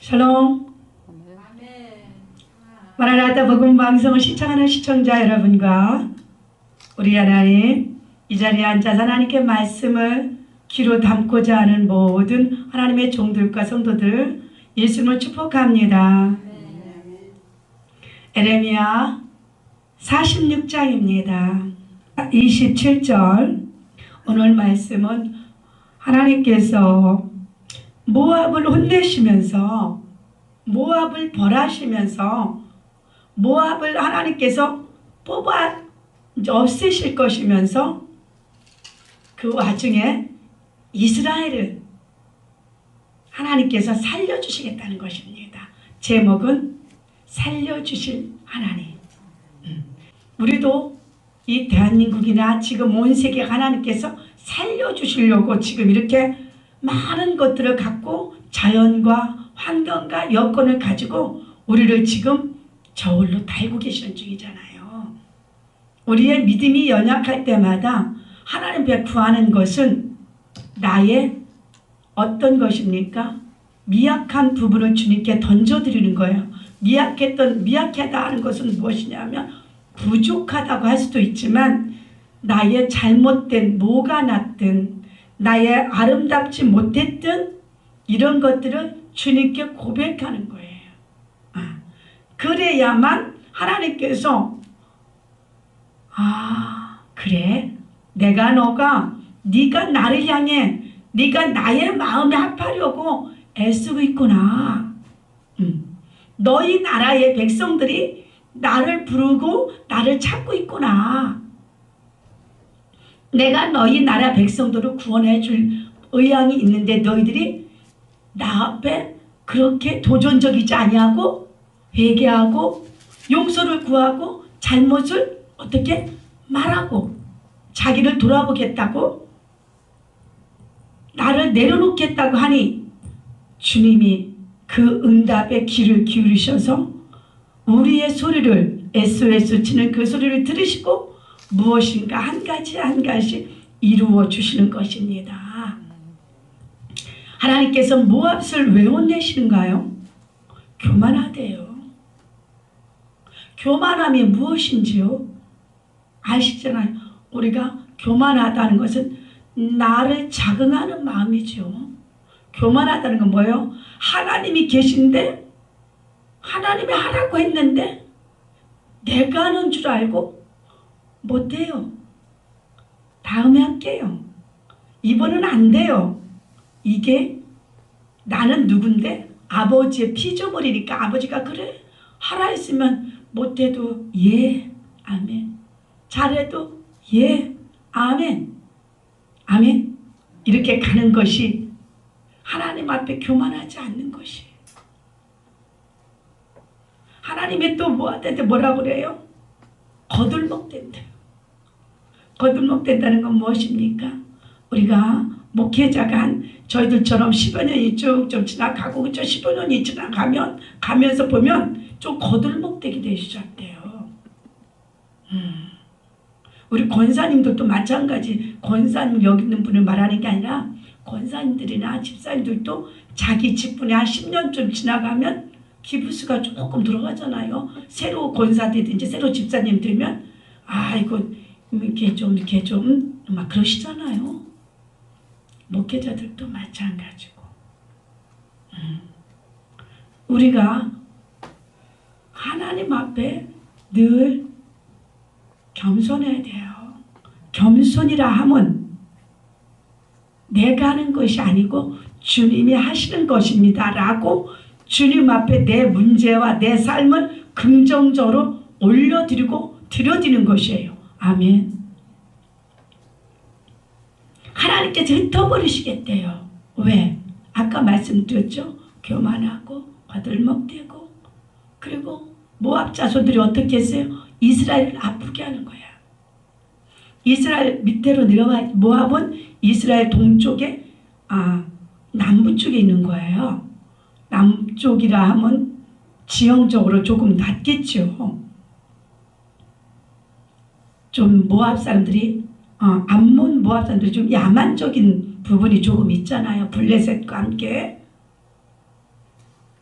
샬롬. 마라나타 복음 방송을 시청하는 시청자 여러분과 우리 하나님, 이 자리에 앉아서 하나님께 말씀을 귀로 담고자 하는 모든 하나님의 종들과 성도들 예수님을 축복합니다. 에레미야 46장입니다. 27절. 오늘 말씀은 하나님께서 모압을 혼내시면서 모압을 벌하시면서 모압을 하나님께서 뽑아 없애실 것이면서 그 와중에 이스라엘을 하나님께서 살려주시겠다는 것입니다. 제목은 살려주실 하나님. 우리도 이 대한민국이나 지금 온 세계 하나님께서 살려주시려고 지금 이렇게 많은 것들을 갖고 자연과 환경과 여건을 가지고 우리를 지금 저울로 달고 계시는 중이잖아요. 우리의 믿음이 연약할 때마다 하나님 앞에 구하는 것은 나의 어떤 것입니까? 미약한 부분을 주님께 던져드리는 거예요. 미약하다 하는 것은 무엇이냐면 부족하다고 할 수도 있지만 나의 잘못된 뭐가 났든 나의 아름답지 못했든 이런 것들을 주님께 고백하는 거예요. 그래야만 하나님께서 그래 네가 나를 향해 네가 나의 마음에 합하려고 애쓰고 있구나. 너희 나라의 백성들이 나를 부르고 나를 찾고 있구나. 내가 너희 나라 백성들을 구원해 줄 의향이 있는데 너희들이 나 앞에 그렇게 도전적이지 아니하고 회개하고 용서를 구하고 잘못을 어떻게 말하고 자기를 돌아보겠다고 나를 내려놓겠다고 하니 주님이 그 응답에 귀를 기울이셔서 우리의 소리를 SOS 치는 그 소리를 들으시고 무엇인가 한 가지 한 가지 이루어 주시는 것입니다. 하나님께서 모압을 왜 혼내시는가요? 교만하대요. 교만함이 무엇인지요? 아시잖아요. 우리가 교만하다는 것은 나를 자긍하는 마음이죠. 교만하다는 건 뭐예요? 하나님이 계신데 하나님이 하라고 했는데 내가 하는 줄 알고 못해요. 다음에 할게요. 이번은 안 돼요. 이게 나는 누군데 아버지의 피조물이니까 아버지가 그래 하라 했으면 못해도 예 아멘, 잘해도 예 아멘 아멘 이렇게 가는 것이 하나님 앞에 교만하지 않는 것이에요. 하나님이 또 뭐한테 뭐라고 그래요? 거들먹댄대요. 거들먹댄다는 건 무엇입니까? 우리가 목회자가 한 저희들처럼 10여 년이 쭉 좀 지나가고 그쵸? 15 년이 가면서 보면 좀 거들먹대게 되기 시작돼요. 우리 권사님들도 마찬가지. 권사님 여기 있는 분을 말하는 게 아니라 권사님들이나 집사님들도 자기 직분이 한 10년쯤 지나가면 기부수가 조금 들어가잖아요. 새로 권사되든지 새로 집사님 되면 이거 이렇게 좀 막 그러시잖아요. 목회자들도 마찬가지고. 우리가 하나님 앞에 늘 겸손해야 돼요. 겸손이라 함은 내가 하는 것이 아니고 주님이 하시는 것입니다 라고 주님 앞에 내 문제와 내 삶을 긍정적으로 올려드리고 드려지는 것이에요. 아멘. 하나님께서 흩어버리시겠대요. 왜? 아까 말씀드렸죠. 교만하고 거들먹대고 그리고 모압 자손들이 어떻게 했어요? 이스라엘을 아프게 하는 거야. 이스라엘 밑으로 내려와. 모압은 이스라엘 동쪽에 남부 쪽에 있는 거예요. 남쪽이라 하면 지형적으로 조금 낮겠죠. 좀 모압 사람들이 암몬 모압 사람들이 좀 야만적인 부분이 조금 있잖아요. 블레셋과 함께.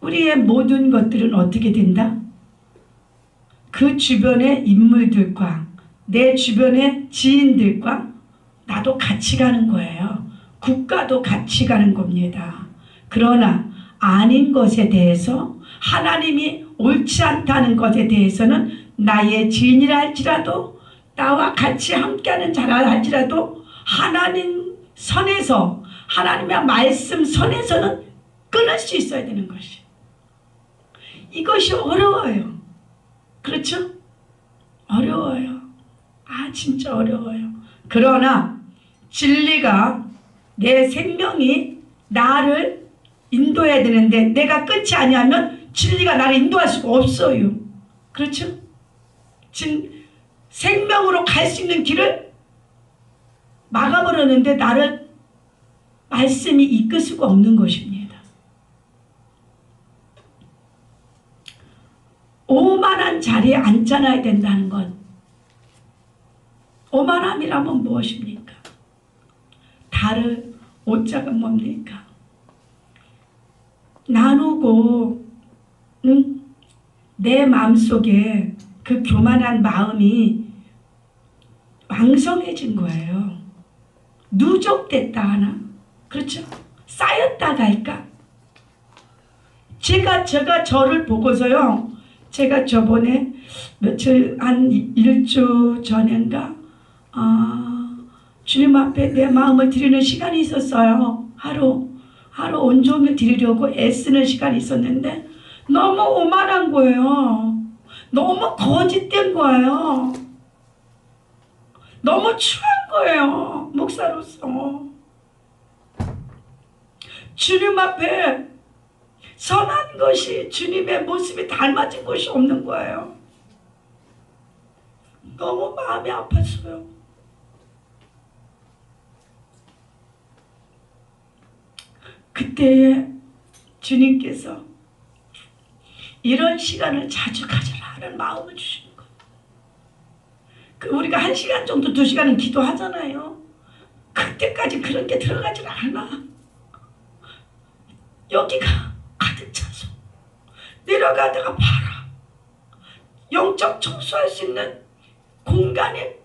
우리의 모든 것들은 어떻게 된다? 그 주변의 인물들과 내 주변의 지인들과 나도 같이 가는 거예요. 국가도 같이 가는 겁니다. 그러나 아닌 것에 대해서 하나님이 옳지 않다는 것에 대해서는 나의 지인이라 할지라도 나와 같이 함께하는 자라 할지라도 하나님 선에서 하나님의 말씀 선에서는 끊을 수 있어야 되는 것이 이것이 어려워요. 그렇죠? 어려워요. 진짜 어려워요. 그러나 진리가 내 생명이 나를 인도해야 되는데 내가 끊지 아니하면 진리가 나를 인도할 수가 없어요. 그렇죠? 지금 생명으로 갈 수 있는 길을 막아버렸는데 나를 말씀이 이끌 수가 없는 것입니다. 오만한 자리에 앉아놔야 된다는 것. 오만함이라면 무엇입니까? 다를 오자가 뭡니까? 나누고 내 마음속에 그 교만한 마음이 왕성해진 거예요. 누적됐다 하나? 그렇죠? 쌓였다 할까? 제가 저를 보고서요. 제가 저번에 며칠 한 일주 전인가 주님 앞에 내 마음을 드리는 시간이 있었어요. 하루 온종일 드리려고 애쓰는 시간이 있었는데 너무 오만한 거예요. 너무 거짓된 거예요. 너무 추한 거예요. 목사로서. 주님 앞에 선한 것이 주님의 모습이 닮아진 것이 없는 거예요. 너무 마음이 아팠어요. 그때에 주님께서 이런 시간을 자주 가져라 하는 마음을 주시는 거예요. 우리가 1시간 정도 2시간은 기도하잖아요. 그때까지 그런 게 들어가질 않아. 여기가 가득 차서 내려가다가 봐라. 영적 청소할 수 있는 공간에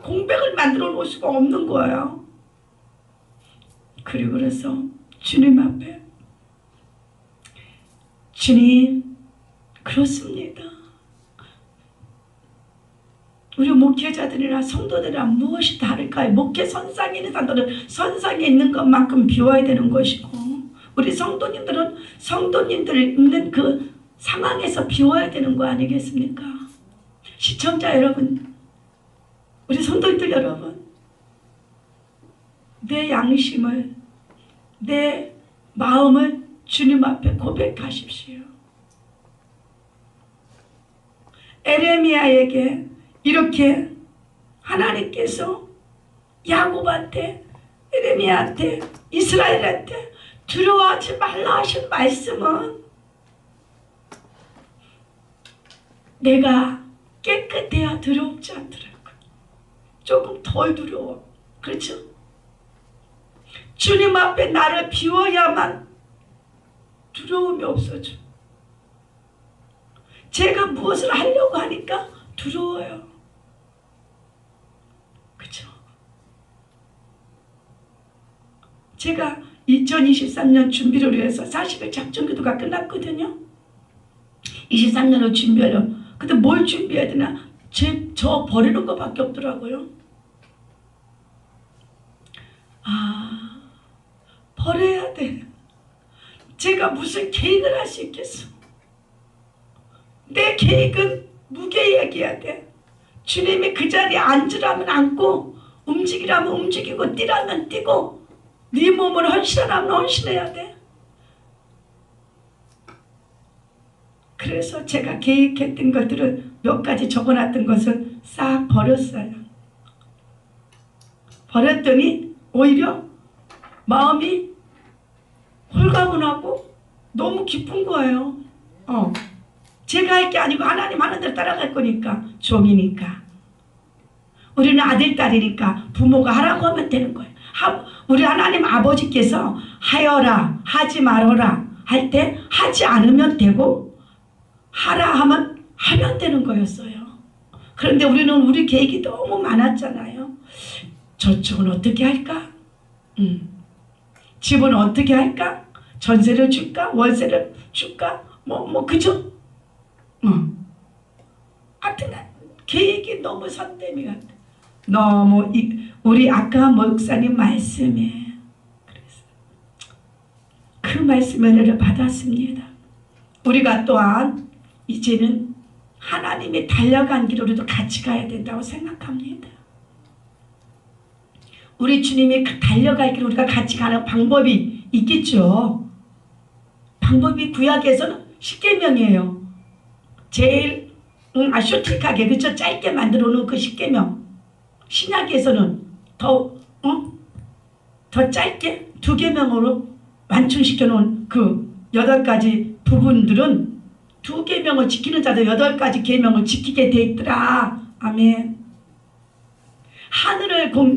공백을 만들어 놓을 수가 없는 거예요. 그리고 그래서 주님 앞에 주님 그렇습니다. 우리 목회자들이나 성도들이랑 무엇이 다를까요? 목회 선상에 있는 사람들은 선상에 있는 것만큼 비워야 되는 것이고 우리 성도님들은 성도님들 있는 그 상황에서 비워야 되는 거 아니겠습니까? 시청자 여러분, 우리 성도님들 여러분, 내 양심을, 내 마음을 주님 앞에 고백하십시오. 에레미야에게 이렇게 하나님께서 야곱한테, 에레미야한테, 이스라엘한테 두려워하지 말라 하신 말씀은 내가 깨끗해야 두렵지 않더라고요. 조금 덜 두려워. 그렇죠? 주님 앞에 나를 비워야만 두려움이 없어져. 제가 무엇을 하려고 하니까 두려워요. 그렇죠? 제가 2023년 준비를 위해서 40일 작정기도가 끝났거든요. 23년을 준비하려고. 근데 뭘 준비해야 되나? 저 버리는 것밖에 없더라고요. 버려야 돼. 제가 무슨 계획을 할 수 있겠어? 내 계획은 무계획이어야 돼. 주님이 그 자리에 앉으라면 앉고 움직이라면 움직이고 뛰라면 뛰고 네 몸을 헌신하라면 헌신해야 돼. 그래서 제가 계획했던 것들을 몇 가지 적어놨던 것을 싹 버렸어요. 버렸더니 오히려 마음이 홀가분하고 너무 기쁜 거예요. 제가 할 게 아니고 하나님 하는 대로 따라갈 거니까. 종이니까. 우리는 아들, 딸이니까 부모가 하라고 하면 되는 거예요. 우리 하나님 아버지께서 하여라, 하지 말어라, 할 때 하지 않으면 되고 하라 하면 하면 되는 거였어요. 그런데 우리는 우리 계획이 너무 많았잖아요. 저축은 어떻게 할까? 집은 어떻게 할까? 전세를 줄까? 월세를 줄까? 그죠? 하여튼 계획이 너무 선대미 같아. 너무 우리 아까 목사님 말씀에 그래서 그 말씀의 은혜를 받았습니다. 우리가 또한 이제는 하나님이 달려간 길을 우리도 같이 가야 된다고 생각합니다. 우리 주님이 달려갈 길을 우리가 같이 가는 방법이 있겠죠. 방법이 구약에서는 십계명이에요. 제일 쇼틱하게 그쵸? 짧게 만들어 놓은 그 십계명. 신약에서는 더 짧게 2계명으로 완충시켜 놓은 그 8가지 부분들은 2계명을 지키는 자들 8가지 계명을 지키게 돼 있더라. 아멘.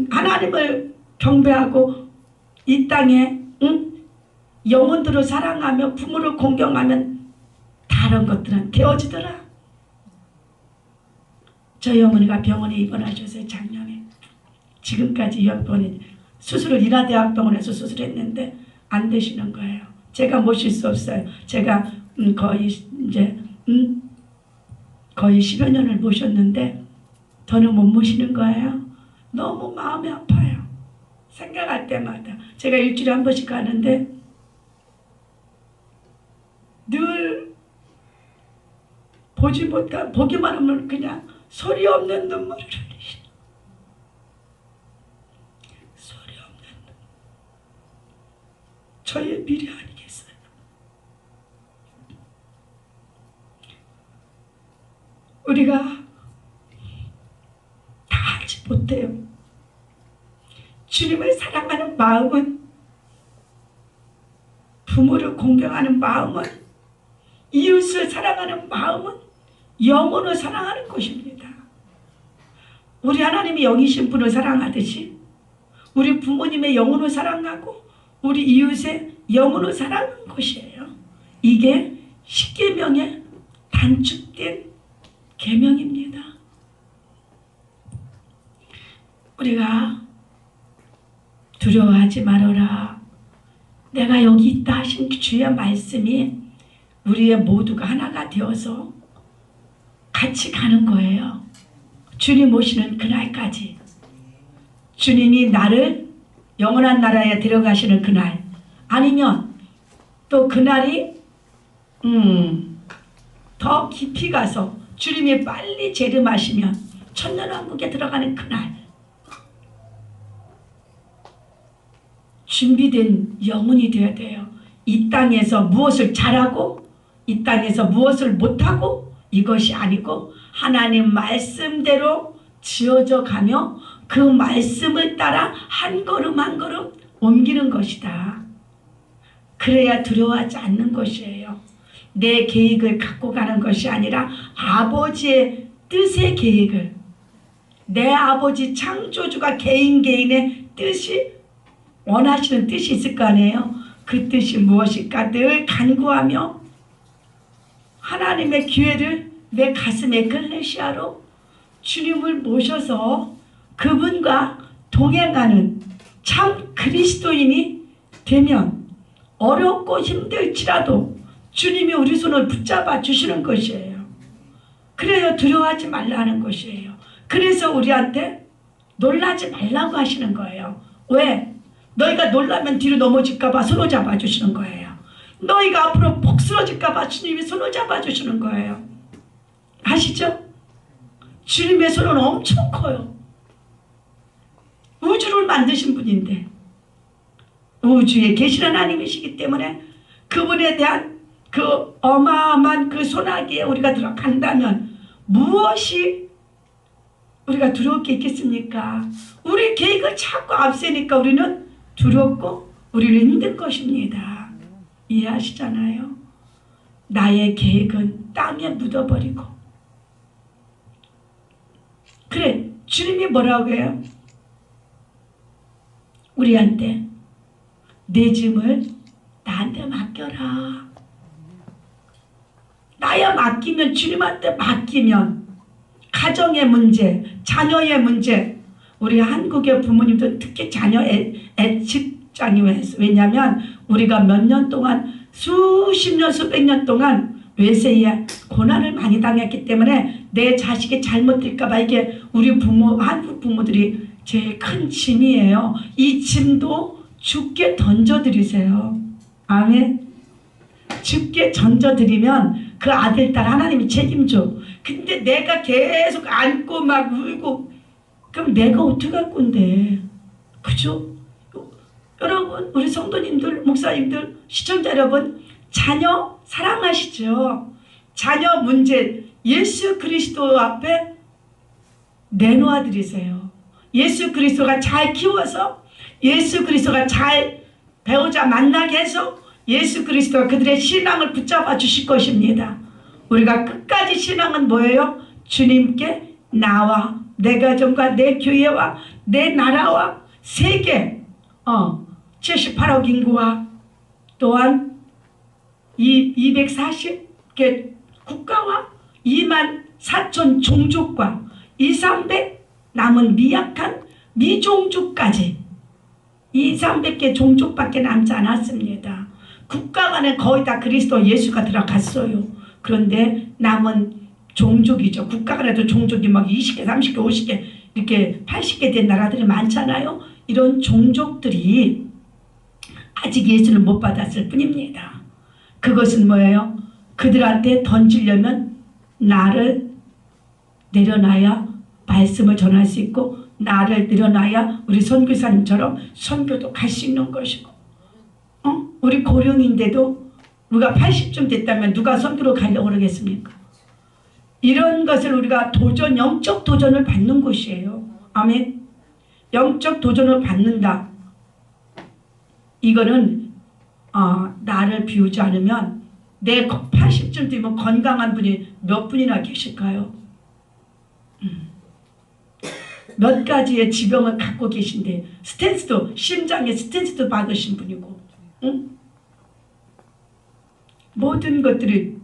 하나님을 경배하고 이 땅에 영혼들을 사랑하며 부모를 공경하면 다른 것들은 되어지더라. 저희 어머니가 병원에 입원하셔서 작년에 지금까지 병원에 수술을 인하대학병원에서 수술했는데 안 되시는 거예요. 제가 모실 수 없어요. 제가 거의 이제 거의 10여 년을 모셨는데 더는 못 모시는 거예요. 너무 마음이 아파요. 생각할 때마다. 제가 일주일에 한 번씩 가는데 늘 보기만 하면 그냥 소리 없는 눈물을 흘리시는 소리 없는 눈물. 저의 미래 아니겠어요? 우리가 다 하지 못해요. 주님을 사랑하는 마음은, 부모를 공경하는 마음은, 이웃을 사랑하는 마음은 영혼을 사랑하는 것입니다. 우리 하나님이 영이신 분을 사랑하듯이 우리 부모님의 영혼을 사랑하고 우리 이웃의 영혼을 사랑하는 것이에요. 이게 십계명의 단축된 계명입니다. 우리가 두려워하지 말아라. 내가 여기 있다 하신 주의 말씀이 우리의 모두가 하나가 되어서 같이 가는 거예요. 주님 오시는 그날까지. 주님이 나를 영원한 나라에 데려가시는 그날, 아니면 또 그날이 더 깊이 가서 주님이 빨리 재림하시면 천년왕국에 들어가는 그날, 준비된 영혼이 되어야 돼요. 이 땅에서 무엇을 잘하고 이 땅에서 무엇을 못하고 이것이 아니고 하나님 말씀대로 지어져 가며 그 말씀을 따라 한 걸음 한 걸음 옮기는 것이다. 그래야 두려워하지 않는 것이에요. 내 계획을 갖고 가는 것이 아니라 아버지의 뜻의 계획을, 내 아버지 창조주가 개인의 뜻이 원하시는 뜻이 있을 거 아니에요. 그 뜻이 무엇일까 늘 간구하며 하나님의 기회를 내 가슴에 클레시아로 주님을 모셔서 그분과 동행하는 참 그리스도인이 되면 어렵고 힘들지라도 주님이 우리 손을 붙잡아 주시는 것이에요. 그래요. 두려워하지 말라는 것이에요. 그래서 우리한테 놀라지 말라고 하시는 거예요. 왜? 너희가 놀라면 뒤로 넘어질까 봐 손을 잡아 주시는 거예요. 너희가 앞으로 복스러질까 봐 주님이 손을 잡아 주시는 거예요. 아시죠? 주님의 손은 엄청 커요. 우주를 만드신 분인데 우주에 계신 하나님이시기 때문에 그분에 대한 그 어마어마한 그 손아귀에 우리가 들어간다면 무엇이 우리가 두려울 게 있겠습니까? 우리 계획을 자꾸 앞세니까 우리는 두렵고 우리는 힘든 것입니다. 이해하시잖아요? 나의 계획은 땅에 묻어버리고. 그래, 주님이 뭐라고 해요? 우리한테 내 짐을 나한테 맡겨라. 나야 맡기면, 주님한테 맡기면 가정의 문제, 자녀의 문제, 우리 한국의 부모님들 특히 자녀 직장이 왜냐하면 우리가 몇 년 동안 수십 년 수백 년 동안 외세에 고난을 많이 당했기 때문에 내 자식이 잘못될까 봐 이게 우리 부모, 한국 부모들이 제일 큰 짐이에요. 이 짐도 주께 던져드리세요. 아멘. 주께 던져드리면 그 아들, 딸 하나님이 책임져. 근데 내가 계속 안고 막 울고, 그럼 내가 어떻게 할 건데? 그죠? 여러분, 우리 성도님들, 목사님들, 시청자 여러분, 자녀 사랑하시죠? 자녀 문제 예수 그리스도 앞에 내놓아 드리세요. 예수 그리스도가 잘 키워서, 예수 그리스도가 잘 배우자 만나게 해서 예수 그리스도가 그들의 신앙을 붙잡아 주실 것입니다. 우리가 끝까지 신앙은 뭐예요? 주님께 나와 내 가정과 내 교회와 내 나라와 세계 78억 인구와 또한 240개 국가와 2만 4천 종족과 300 남은 미약한 미종족까지 300개 종족밖에 남지 않았습니다. 국가 간에 거의 다 그리스도 예수가 들어갔어요. 그런데 남은 종족이죠. 국가 간에도 종족이 막 20개, 30개, 50개 이렇게 80개 된 나라들이 많잖아요. 이런 종족들이 아직 예수를 못 받았을 뿐입니다. 그것은 뭐예요? 그들한테 던지려면 나를 내려놔야 말씀을 전할 수 있고 나를 내려놔야 우리 선교사님처럼 선교도 갈 수 있는 것이고 우리 고령인데도 우리가 80쯤 됐다면 누가 선교로 가려고 그러겠습니까? 이런 것을 우리가 도전, 영적 도전을 받는 것이에요. 아멘. 영적 도전을 받는다. 이거는 나를 비우지 않으면 내 80쯤 되면 건강한 분이 몇 분이나 계실까요? 몇 가지의 지병을 갖고 계신데 스탠스도 심장에 스탠스도 받으신 분이고 모든 것들이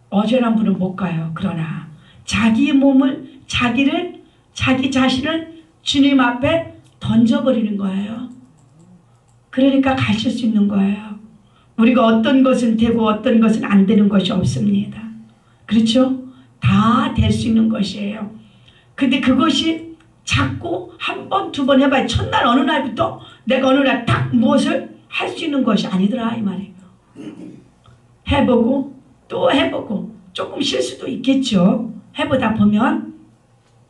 어전한 분은 못 가요. 그러나 자기 몸을 자기 자신을 주님 앞에 던져버리는 거예요. 그러니까 가실 수 있는 거예요. 우리가 어떤 것은 되고 어떤 것은 안 되는 것이 없습니다. 그렇죠? 다 될 수 있는 것이에요. 근데 그것이 자꾸 한 번, 두 번 해봐야 첫날 어느 날부터 내가 어느 날 딱 무엇을 할 수 있는 것이 아니더라 이 말이에요. 해보고 또 해보고 조금 실수도 있겠죠. 해보다 보면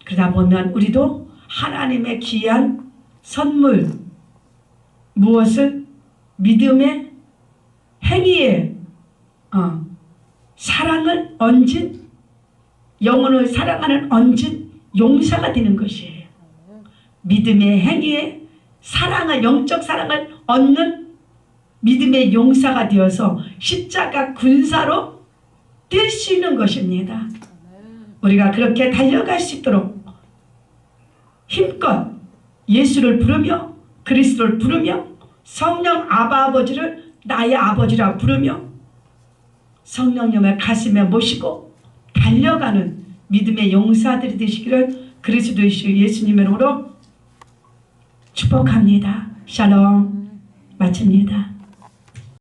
그러다 보면 우리도 하나님의 귀한 선물 무엇을 믿음의 행위에 사랑을 얹은 영혼을 사랑하는 얹은 용사가 되는 것이에요. 믿음의 행위에 사랑을 영적 사랑을 얻는 믿음의 용사가 되어서 십자가 군사로 뛸 수 있는 것입니다. 우리가 그렇게 달려갈 수 있도록 힘껏 예수를 부르며 그리스도를 부르며 성령 아바 아버지를 나의 아버지라 부르며 성령님을 가슴에 모시고 달려가는 믿음의 용사들이 되시기를 그리스도 예수님으로 축복합니다. 샬롬 마칩니다.